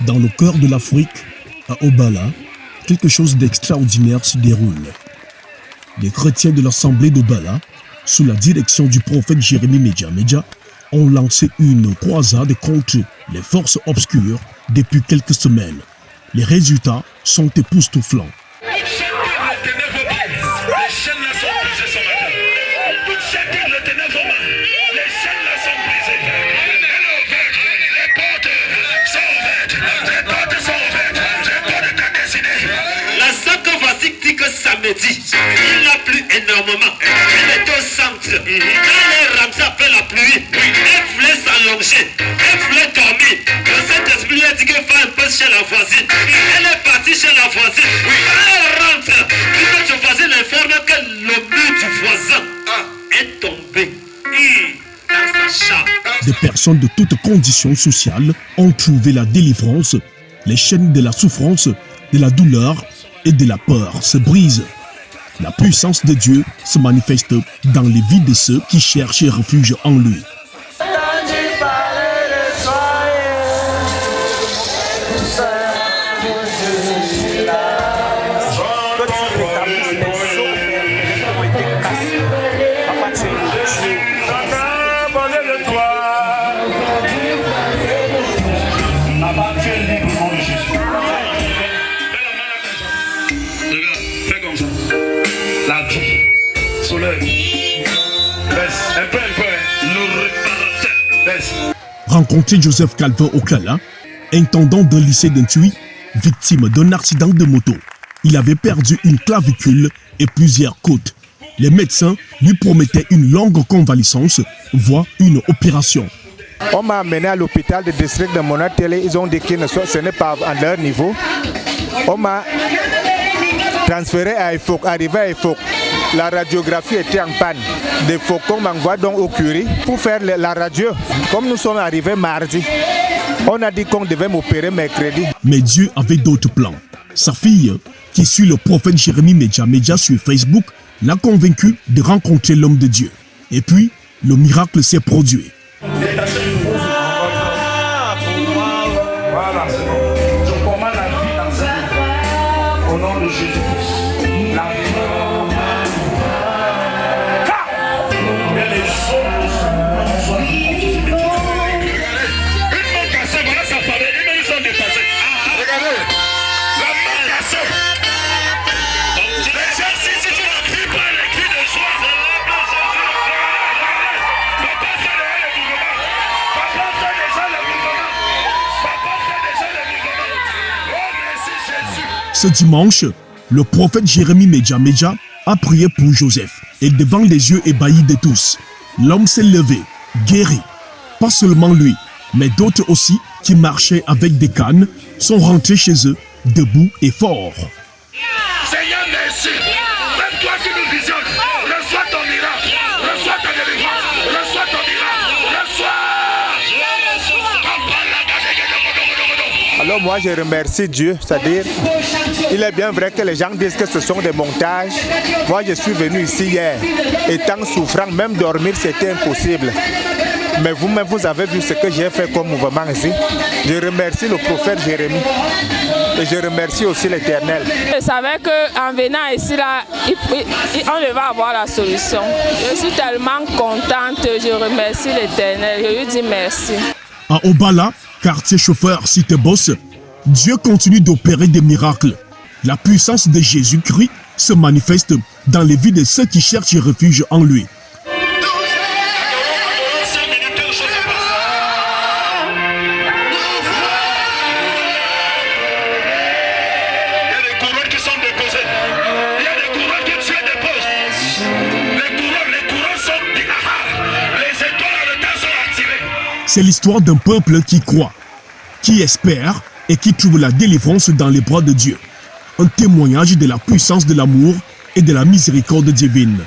Dans le cœur de l'Afrique, à Obala, quelque chose d'extraordinaire se déroule. Les chrétiens de l'assemblée d'Obala, sous la direction du prophète Jérémie Medja, ont lancé une croisade contre les forces obscures depuis quelques semaines. Les résultats sont époustouflants. Samedi, il a plu énormément. Il était au centre. Quand les ramsés après la pluie, elle voulait s'allonger, elle voulait dormir. Le Saint-Esprit lui a dit qu'elle va un peu chez la voisine. Elle est partie chez la voisine. Quand elle rentre, quand le voisin l'informe que le mur du voisin est tombé dans sa chambre. Des personnes de toutes conditions sociales ont trouvé la délivrance. Les chaînes de la souffrance, de la douleur et de la peur se brisent. La puissance de Dieu se manifeste dans les vies de ceux qui cherchent refuge en lui. Rencontrer Joseph Calvin Okala, intendant d'un lycée d'Intui, victime d'un accident de moto. Il avait perdu une clavicule et plusieurs côtes. Les médecins lui promettaient une longue convalescence, voire une opération. On m'a amené à l'hôpital de district de Monatele. Ils ont dit que ce n'est pas à leur niveau. On m'a transféré à Efok, arrivé à Efok. La radiographie était en panne. Des faucons m'envoient donc au Curie pour faire la radio. Comme nous sommes arrivés mardi, on a dit qu'on devait m'opérer mercredi. Mais Dieu avait d'autres plans. Sa fille, qui suit le prophète Jérémie Medja sur Facebook, l'a convaincu de rencontrer l'homme de Dieu. Et puis, le miracle s'est produit. Voilà, c'est bon. Je commande la vie dans cette vie. Au nom de Jésus. La vie. Ce dimanche, le prophète Jérémie Medja a prié pour Joseph et devant les yeux ébahis de tous, l'homme s'est levé, guéri. Pas seulement lui, mais d'autres aussi qui marchaient avec des cannes sont rentrés chez eux, debout et forts. Seigneur, merci. Même toi qui nous visionnes, reçois ton miracle, reçois ta délivrance, reçois ton miracle, reçois. Alors moi je remercie Dieu, c'est-à-dire, il est bien vrai que les gens disent que ce sont des montages. Moi je suis venu ici hier, étant souffrant, même dormir c'était impossible. Mais vous-même vous avez vu ce que j'ai fait comme mouvement ici. Je remercie le prophète Jérémie. Et je remercie aussi l'Éternel. Je savais qu'en venant ici, là, on devait avoir la solution. Je suis tellement contente, je remercie l'Éternel. Je lui dis merci. À Obala, quartier chauffeur Cité Boss, Dieu continue d'opérer des miracles. La puissance de Jésus-Christ se manifeste dans les vies de ceux qui cherchent refuge en lui. C'est l'histoire d'un peuple qui croit, qui espère et qui trouve la délivrance dans les bras de Dieu. Un témoignage de la puissance de l'amour et de la miséricorde divine.